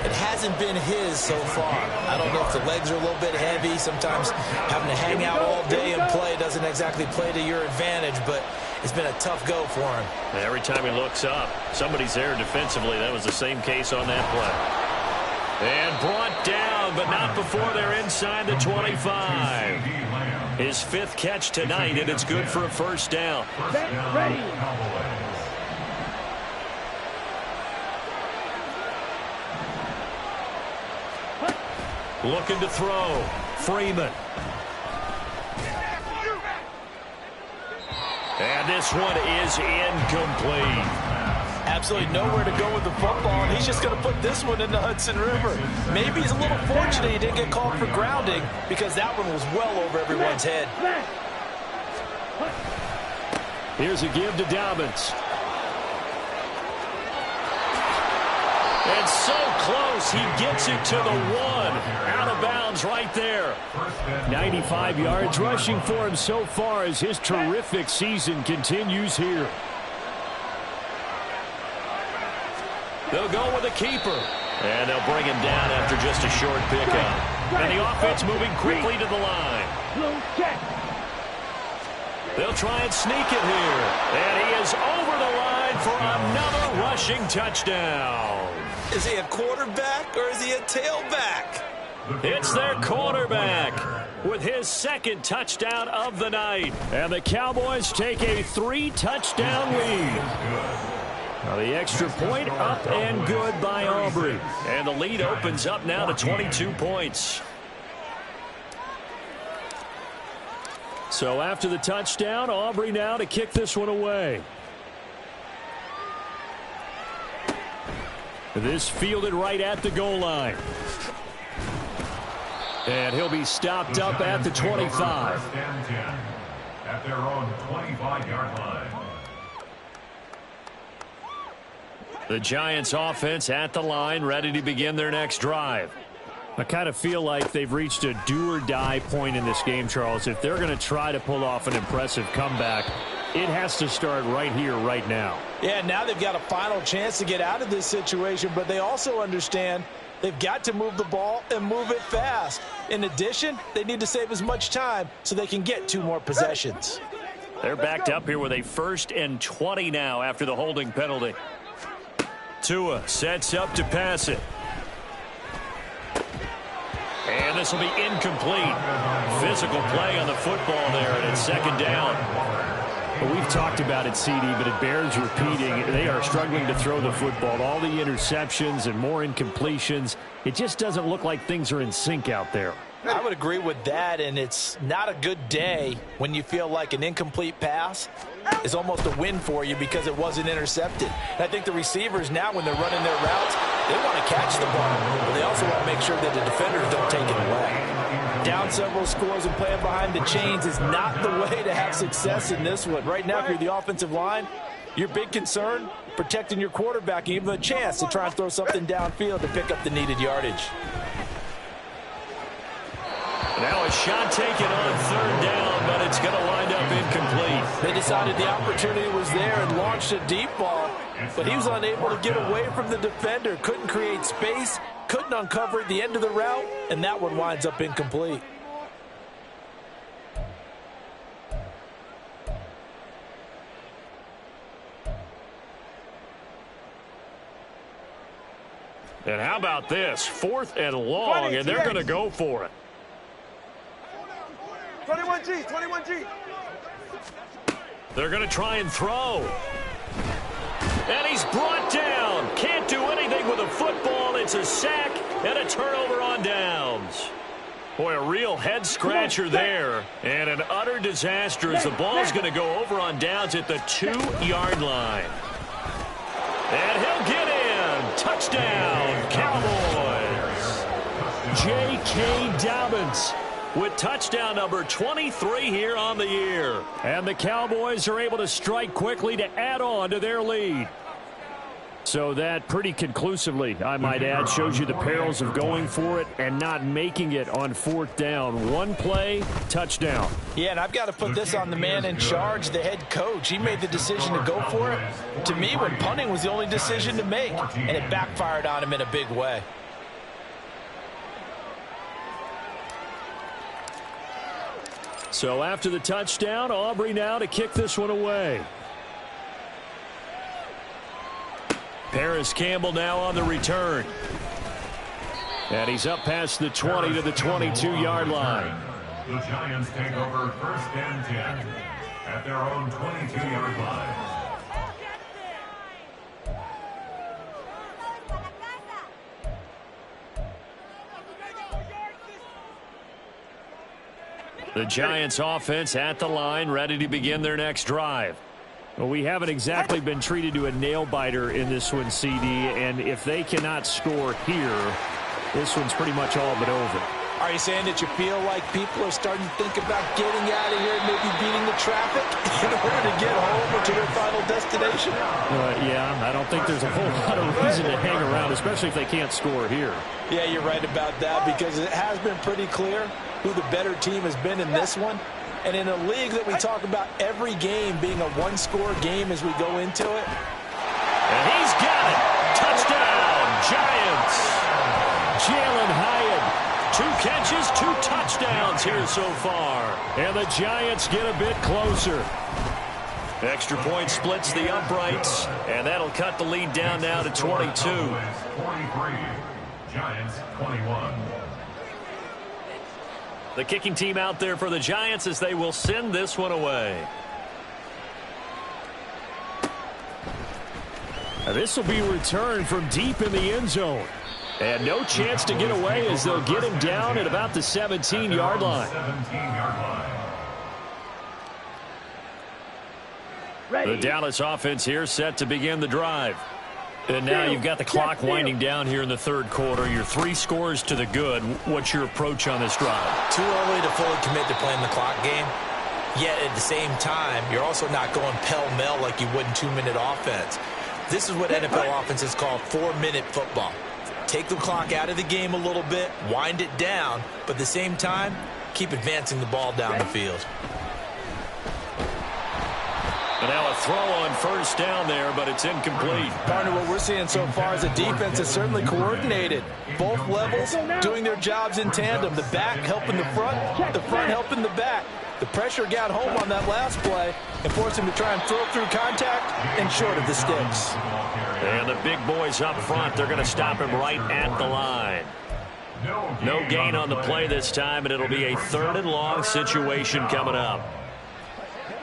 S5: It hasn't been his so far. I don't know if the legs are a little bit heavy. Sometimes having to hang out all day and play doesn't exactly play to your advantage, but it's been a tough go for him.
S1: Every time he looks up, somebody's there defensively. That was the same case on that play. And brought down, but not before they're inside the 25. His 5th catch tonight, and it's good for a first down.
S4: Ready.
S1: Looking to throw. Freeman. And this one is incomplete.
S5: Absolutely nowhere to go with the football, and he's just going to put this one in the Hudson River. Maybe he's a little fortunate he didn't get called for grounding, because that one was well over everyone's head.
S2: Here's a give to Dobbins.
S1: And so close, he gets it to the 1. Out of bounds right there.
S2: 95 yards rushing for him so far as his terrific season continues here.
S1: They'll go with a keeper. And they'll bring him down after just a short pickup. And the offense moving quickly to the line. They'll try and sneak it here. And he is over the line for another rushing touchdown.
S5: Is he a quarterback or is he a tailback?
S1: It's their quarterback with his 2nd touchdown of the night.
S2: And the Cowboys take a 3-touchdown lead.
S1: Now the extra point up and good by Aubrey. And the lead opens up now to 22 points.
S2: So after the touchdown, Aubrey now to kick this one away. This fielded right at the goal line. And he'll be stopped up at the 25.
S6: At their own 25-yard line.
S1: The Giants offense at the line, ready to begin their next drive.
S2: I kind of feel like they've reached a do-or-die point in this game, Charles. If they're going to try to pull off an impressive comeback, it has to start right here, right now.
S5: Yeah, now they've got a final chance to get out of this situation, but they also understand they've got to move the ball and move it fast. In addition, they need to save as much time so they can get 2 more possessions.
S1: They're backed up here with a 1st and 20 now after the holding penalty. Tua sets up to pass it. And this will be incomplete. Physical play on the football there, and it's 2nd down.
S2: Well, we've talked about it, CD, but it bears repeating. They are struggling to throw the football. All the interceptions and more incompletions. It just doesn't look like things are in sync out there.
S5: I would agree with that, and it's not a good day when you feel like an incomplete pass is almost a win for you because it wasn't intercepted. And I think the receivers now, when they're running their routes, they want to catch the ball, but they also want to make sure that the defenders don't take it away. Down several scores and playing behind the chains is not the way to have success in this one. Right now, if you're the offensive line, your big concern, protecting your quarterback and give him a chance to try and throw something downfield to pick up the needed yardage.
S1: Now a shot taken on third down, but it's going to wind up incomplete.
S5: They decided the opportunity was there and launched a deep ball, but he was unable to get away from the defender. Couldn't create space, couldn't uncover the end of the route, and that one winds up incomplete.
S1: And how about this? 4th and long, and they're going to go for it.
S7: 21G, 21G.
S1: They're going to try and throw. And he's brought down. Can't do anything with a football. It's a sack and a turnover on downs. Boy, a real head-scratcher there. And an utter disaster as the ball's going to go over on downs at the 2-yard line. And he'll get in. Touchdown, Cowboys. J.K. Dobbins with touchdown number 23 here on the year. And the Cowboys are able to strike quickly to add on to their lead. So that pretty conclusively, I might add, shows you the perils of going for it and not making it on 4th down. One play, touchdown.
S5: Yeah, and I've got to put this on the man in charge, the head coach. He made the decision to go for it. To me, when punting was the only decision to make, and it backfired on him in a big way.
S1: So after the touchdown, Aubrey now to kick this one away. Paris Campbell now on the return. And he's up past the 20 to the 22-yard line.
S6: The Giants take over 1st and 10 at their own 22-yard line.
S1: The Giants offense at the line, ready to begin their next drive.
S2: Well, we haven't exactly been treated to a nail-biter in this one, CD, and if they cannot score here, this one's pretty much all but over.
S5: Are you saying that you feel like people are starting to think about getting out of here and maybe beating the traffic in order to get home or to their final destination?
S2: Yeah, I don't think there's a whole lot of reason to hang around, especially if they can't score here.
S5: Yeah, you're right about that, because it has been pretty clear who the better team has been in this one. And in a league that we talk about every game being a one-score game as we go into it.
S1: And he's got it. Touchdown, Giants. Jalen Hyatt, 2 catches, 2 touchdowns here so far. And the Giants get a bit closer. Extra point splits the uprights, and that'll cut the lead down now to 22.
S6: 43, Giants 21.
S1: The kicking team out there for the Giants as they will send this one away.
S2: This will be returned from deep in the end zone.
S1: And no chance to get away as they'll get him down at about the 17-yard line.
S6: 17-yard line.
S1: The Dallas offense here set to begin the drive. And now you've got the clock winding down here in the 3rd quarter. You're 3 scores to the good. What's your approach on this drive?
S3: Too early to fully commit to playing the clock game. Yet at the same time, you're also not going pell-mell like you would in 2-minute offense. This is what NFL offenses call 4-minute football. Take the clock out of the game a little bit, wind it down, but at the same time, keep advancing the ball down the field.
S1: And now a throw on 1st down there, but it's incomplete.
S5: Partner, what we're seeing so far is the defense is certainly coordinated. Both levels doing their jobs in tandem. The back helping the front helping the back. The pressure got home on that last play and forced him to try and throw through contact and short of the sticks.
S1: And the big boys up front, they're going to stop him right at the line. No gain on the play this time, and it'll be a 3rd and long situation coming up.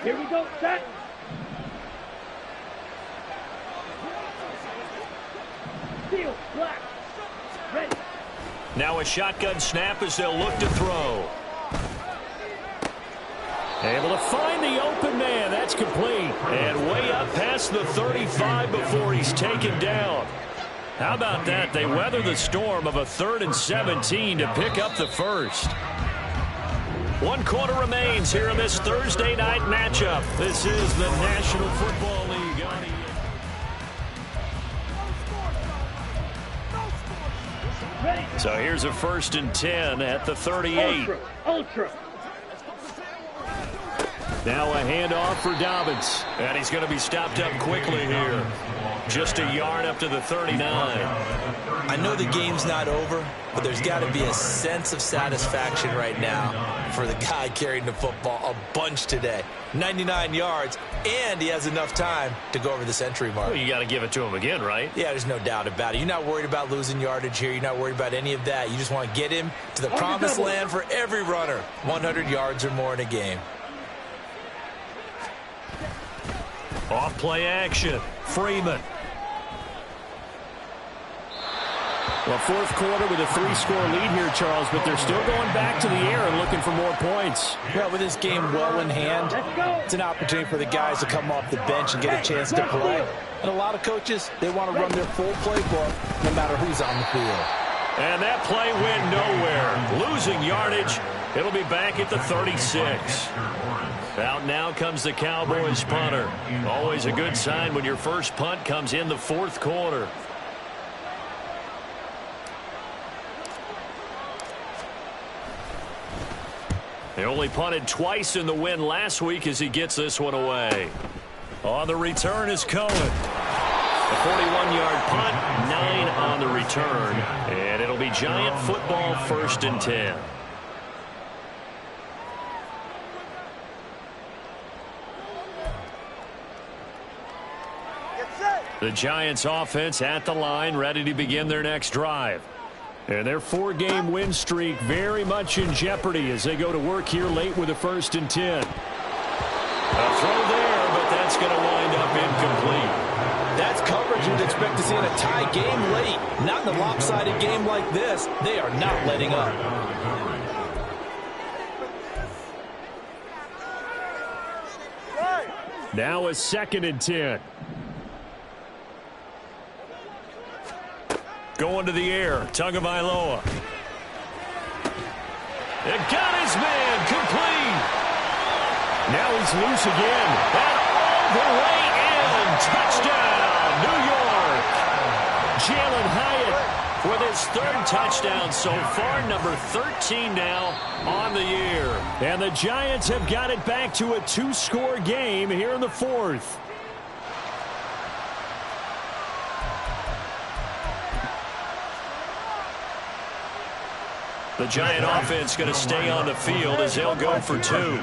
S4: Here we go, set. Seal, black, ready.
S1: Now a shotgun snap as they'll look to throw. Able to find the open man. That's complete. And way up past the 35 before he's taken down. How about that? They weather the storm of a 3rd and 17 to pick up the first. 1 quarter remains here in this Thursday night matchup. This is the National Football League. So here's a 1st and 10 at the 38.
S4: ultra.
S1: Now a handoff for Dobbins. And he's going to be stopped up quickly here. Just a yard up to the 39.
S3: I know the game's not over, but there's got to be a sense of satisfaction right now for the guy carrying the football a bunch today. 99 yards, and he has enough time to go over the century mark.
S1: Well, you got to give it to him again, right?
S3: Yeah, there's no doubt about it. You're not worried about losing yardage here. You're not worried about any of that. You just want to get him to the promised land for every runner. 100 yards or more in a game.
S1: Off play action. Freeman. Well, fourth quarter with a 3-score lead here, Charles, but they're still going back to the air and looking for more points.
S5: Well, with this game well in hand, it's an opportunity for the guys to come off the bench and get a chance to play. And a lot of coaches, they want to run their full playbook no matter who's on the field.
S1: And that play went nowhere. Losing yardage. It'll be back at the 36. Out now comes the Cowboys punter. Always a good sign when your first punt comes in the fourth quarter. They only punted twice in the win last week as he gets this one away. On the return is Cohen. A 41-yard punt, 9 on the return. And it'll be Giant football, 1st and 10. The Giants offense at the line, ready to begin their next drive. And their 4-game win streak very much in jeopardy as they go to work here late with a 1st and 10. A throw there, but that's going to wind up incomplete.
S5: That's coverage you'd expect to see in a tie game late. Not in a lopsided game like this. They are not letting up.
S1: Now a 2nd and 10. Going to the air, Tagovailoa. It got his man, complete. Now he's loose again. And all the way in, touchdown, New York. Jalen Hyatt with his 3rd touchdown so far, number 13 now on the year. And the Giants have got it back to a 2-score game here in the 4th. The Giant offense going to stay on the field as they'll go for 2.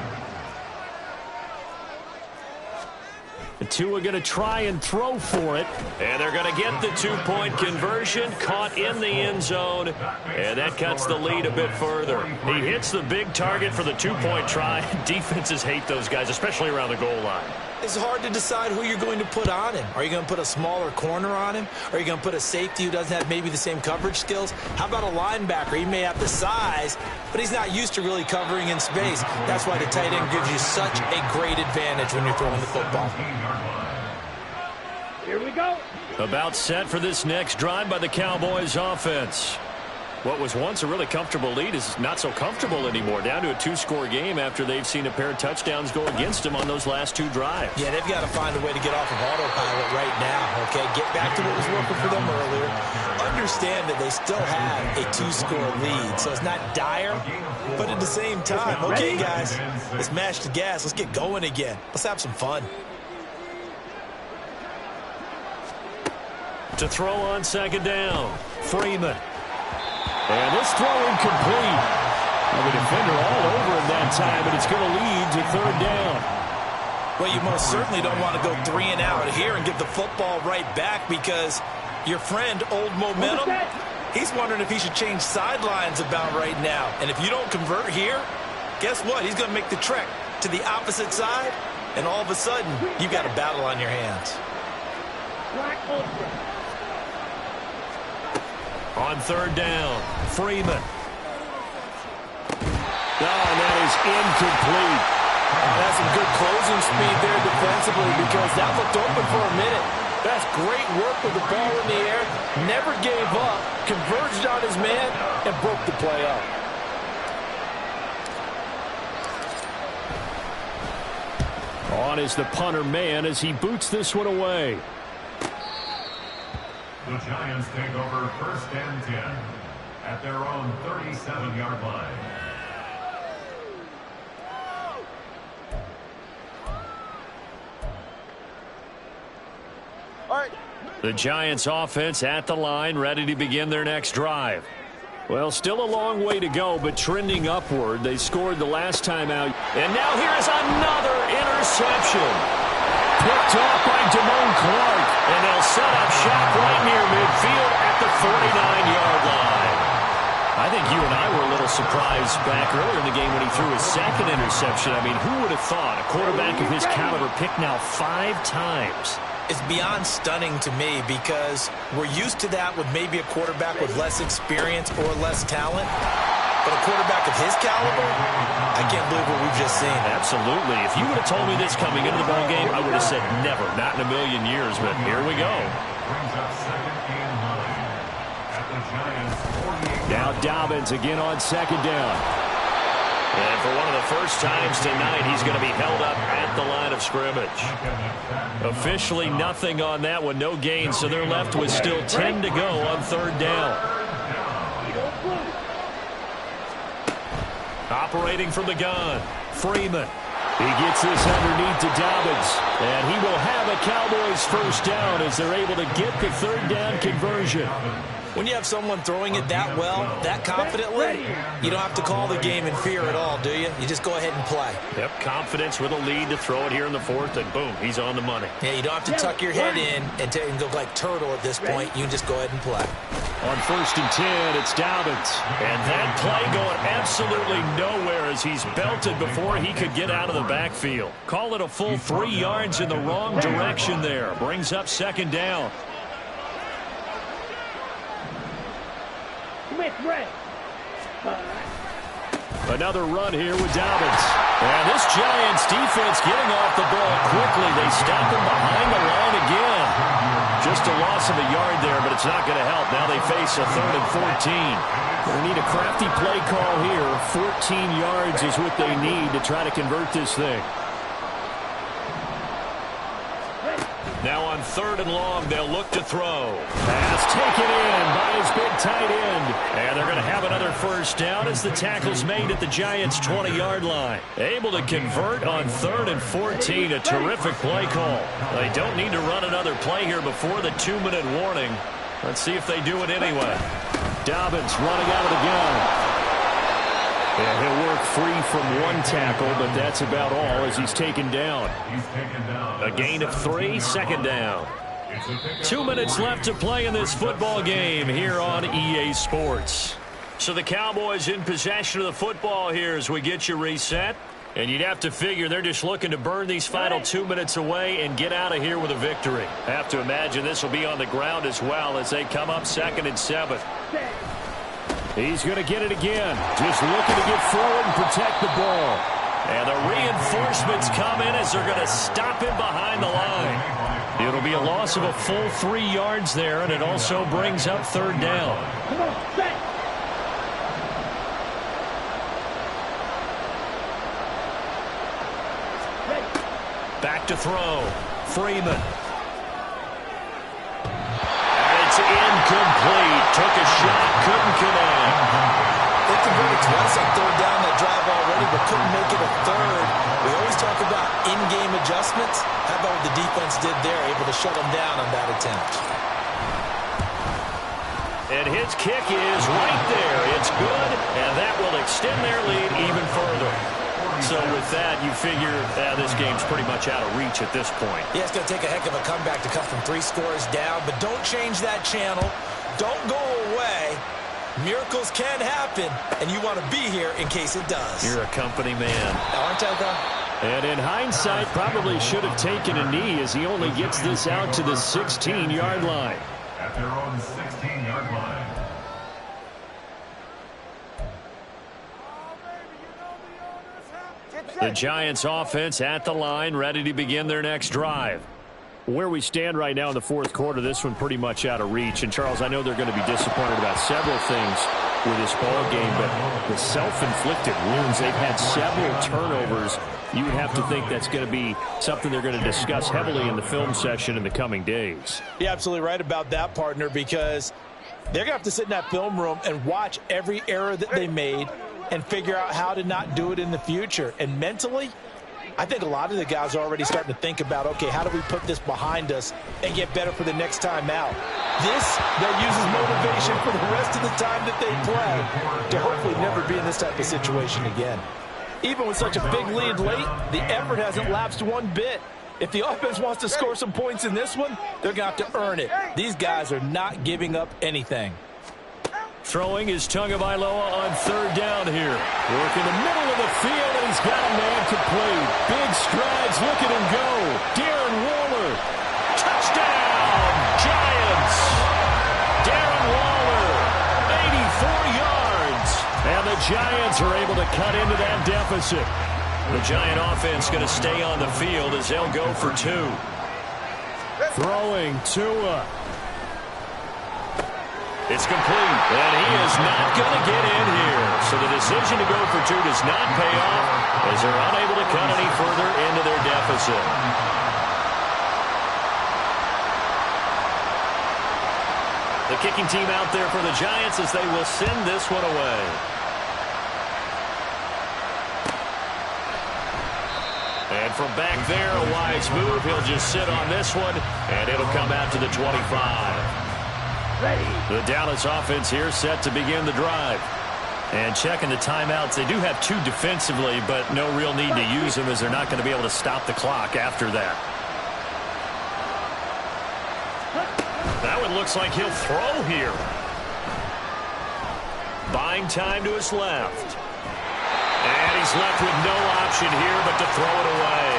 S1: The 2 are going to try and throw for it. And they're going to get the 2-point conversion, caught in the end zone. And that cuts the lead a bit further. He hits the big target for the 2-point try. Defenses hate those guys, especially around the goal line.
S3: It's hard to decide who you're going to put on him. Are you going to put a smaller corner on him? Are you going to put a safety who doesn't have maybe the same coverage skills? How about a linebacker? He may have the size, but he's not used to really covering in space. That's why the tight end gives you such a great advantage when you're throwing the football.
S4: Here we go.
S1: About set for this next drive by the Cowboys offense. What was once a really comfortable lead is not so comfortable anymore. Down to a 2-score game after they've seen a pair of touchdowns go against them on those last 2 drives.
S3: Yeah, they've got to find a way to get off of autopilot right now, okay? Get back to what was working for them earlier. Understand that they still have a 2-score lead, so it's not dire, but at the same time, okay, guys, let's mash the gas. Let's get going again. Let's have some fun.
S1: To throw on 2nd down, Freeman. And this throw incomplete. The defender all over him that time, and it's going to lead to 3rd down.
S3: Well, you most certainly don't want to go 3 and out here and give the football right back because your friend, Old Momentum, he's wondering if he should change sidelines about right now. And if you don't convert here, guess what? He's going to make the trek to the opposite side, and all of a sudden, you've got a battle on your hands.
S4: Black ultra.
S1: On 3rd down, Freeman. Oh, and that is incomplete.
S5: That's some good closing speed there defensively because that looked open for a minute. That's great work with the ball in the air. Never gave up, converged on his man, and broke the play up.
S1: On is the punter man as he boots this one away.
S6: The Giants take over 1st and 10 at their own 37-yard line.
S1: The Giants offense at the line, ready to begin their next drive. Well, still a long way to go, but trending upward. They scored the last time out. And now here is another interception. Picked off by Damone Clark. And they'll set up shop right near midfield at the 49-yard line. I think you and I were a little surprised back earlier in the game when he threw his second interception. I mean, who would have thought a quarterback of his caliber picked now 5 times?
S3: It's beyond stunning to me because we're used to that with maybe a quarterback with less experience or less talent. But a quarterback of his caliber, I can't believe what we've just seen.
S1: Absolutely. If you would have told me this coming into the ball game, I would have said never, not in a million years. But here we go. Now Dobbins again on second down. And for one of the first times tonight, he's going to be held up at the line of scrimmage. Officially nothing on that one, no gain, so they're left with still 10 to go on third down. Operating from the gun, Freeman. He gets this underneath to Dobbins, and he will have a Cowboys first down as they're able to get the third down conversion.
S3: When you have someone throwing it that well, that confidently, you don't have to call the game in fear at all, do you? You just go ahead and play.
S1: Yep, confidence with a lead to throw it here in the fourth, and boom, he's on the money.
S3: Yeah, you don't have to tuck your head in and go like turtle at this point. You can just go ahead and play.
S1: On 1st and 10, it's Dobbins. And that play going absolutely nowhere as he's belted before he could get out of the backfield. Call it a full 3 yards in the wrong direction there. Brings up second down. Another run here with Dobbins. And this Giants defense getting off the ball quickly. They stop him behind the line again. Just a loss of a yard there, but it's not going to help. Now they face a 3rd and 14. They need a crafty play call here. 14 yards is what they need to try to convert this thing. Now on 3rd and long, they'll look to throw. Pass taken in by his big tight end. And they're going to have another first down as the tackle's made at the Giants' 20-yard line. Able to convert on 3rd and 14. A terrific play call. They don't need to run another play here before the 2-minute warning. Let's see if they do it anyway. Dobbins running out of the gun. And he'll work free from one tackle, but that's about all as he's taken down. A gain of 3, second down. 2 minutes left to play in this football game here on EA Sports. So the Cowboys in possession of the football here as we get you reset. And you'd have to figure they're just looking to burn these final 2 minutes away and get out of here with a victory. Have to imagine this will be on the ground as well as they come up 2nd and 7. He's going to get it again. Just looking to get forward and protect the ball. And the reinforcements come in as they're going to stop him behind the line. It'll be a loss of a full 3 yards there, and it also brings up 3rd down. Back to throw. Freeman. It's incomplete. Took a shot, couldn't connect.
S3: They converted twice on 3rd down that drive already, but couldn't make it a 3rd. We always talk about in-game adjustments. How about what the defense did there, able to shut them down on that attempt?
S1: And his kick is right there. It's good, and that will extend their lead even further. So with that, you figure this game's pretty much out of reach at this point.
S3: Yeah, it's going to take a heck of a comeback to come from 3 scores down, but don't change that channel. Don't go away. Miracles can happen, and you want to be here in case it does.
S1: You're a company man.
S3: Aren't I, though?
S1: And in hindsight, probably should have taken a knee as he only gets this out to the 16-yard line.
S6: At their own 16-yard line.
S1: The Giants offense at the line, ready to begin their next drive. Where we stand right now in the 4th quarter, this one pretty much out of reach. And, Charles, I know they're going to be disappointed about several things with this ball game, but the self-inflicted wounds, they've had several turnovers. You would have to think that's going to be something they're going to discuss heavily in the film session in the coming days.
S5: You're absolutely right about that, partner, because they're going to have to sit in that film room and watch every error that they made and figure out how to not do it in the future. And mentally, I think a lot of the guys are already starting to think about, okay, how do we put this behind us and get better for the next time out? This, that uses motivation for the rest of the time that they play to hopefully never be in this type of situation again. Even with such a big lead late, the effort hasn't lapsed one bit. If the offense wants to score some points in this one, they're going to have to earn it. These guys are not giving up anything.
S1: Throwing is Tagovailoa on third down here. Work in the middle of the field, and he's got a man complete. Big strides, look at him go. Darren Waller. Touchdown, Giants. Darren Waller, 84 yards. And the Giants are able to cut into that deficit. The Giant offense going to stay on the field as they'll go for 2. Throwing Tua. It's complete, and he is not going to get in here. So the decision to go for 2 does not pay off as they're unable to cut any further into their deficit. The kicking team out there for the Giants as they will send this one away. And from back there, a wise move. He'll just sit on this one, and it'll come out to the 25. The Dallas offense here set to begin the drive. And checking the timeouts. They do have 2 defensively, but no real need to use them as they're not going to be able to stop the clock after that. That one looks like he'll throw here. Buying time to his left. And he's left with no option here but to throw it away.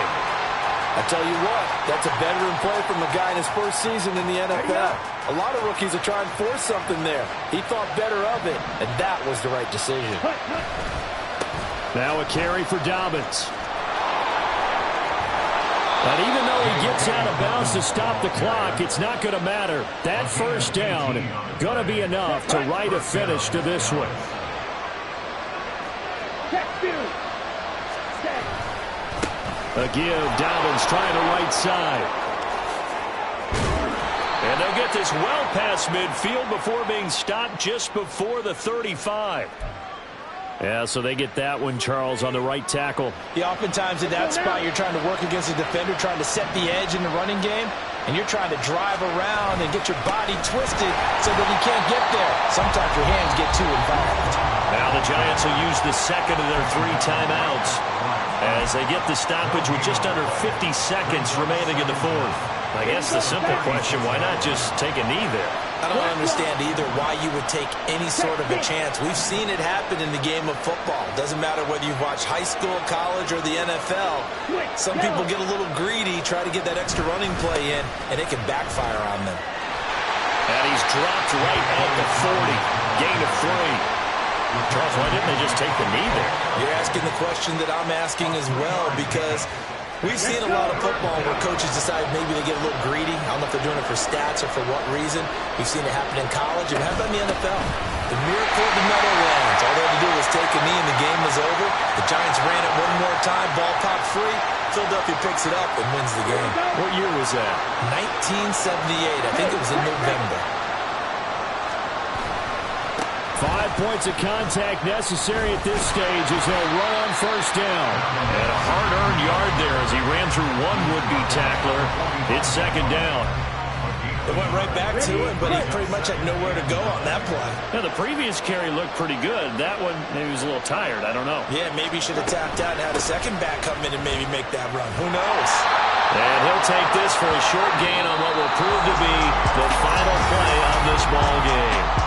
S5: I tell you what, that's a veteran play from a guy in his first season in the NFL. A lot of rookies are trying to force something there. He thought better of it, and that was the right decision.
S1: Now a carry for Dobbins. And even though he gets out of bounds to stop the clock, it's not going to matter. That first down going to be enough to write a finish to this one. A give, Dobbins trying the right side. And they'll get this well past midfield before being stopped just before the 35. Yeah, so they get that one, Charles, on the right tackle.
S5: Yeah, oftentimes at that spot, you're trying to work against a defender, trying to set the edge in the running game, and you're trying to drive around and get your body twisted so that you can't get there. Sometimes your hands get too involved.
S1: Now the Giants will use the second of their 3 timeouts as they get the stoppage with just under 50 seconds remaining in the 4th. I guess the simple question, why not just take a knee there?
S5: I don't understand either why you would take any sort of a chance. We've seen it happen in the game of football. Doesn't matter whether you've watched high school, college, or the NFL. Some people get a little greedy, try to get that extra running play in, and it can backfire on them.
S1: And he's dropped right at the 40. Gain of 3. Charles, why didn't they just take the knee there?
S5: You're asking the question that I'm asking as well, because we've seen a lot of football where coaches decide maybe they get a little greedy. I don't know if they're doing it for stats or for what reason. We've seen it happen in college, and how about in the NFL? The miracle of the Meadowlands. All they had to do was take a knee and the game was over. The Giants ran it one more time, ball popped free. Philadelphia picks it up and wins the game.
S1: What year was that?
S5: 1978. I think it was in November.
S1: 5 points of contact necessary at this stage as they'll run on first down. And a hard-earned yard there as he ran through one would-be tackler. It's second down.
S5: It went right back to him, but he pretty much had nowhere to go on that play.
S1: Now, the previous carry looked pretty good. That one, maybe he was a little tired. I don't know.
S5: Yeah, maybe he should have tapped out and had a second back come in and maybe make that run. Who knows?
S1: And he'll take this for a short gain on what will prove to be the final play of this ball game.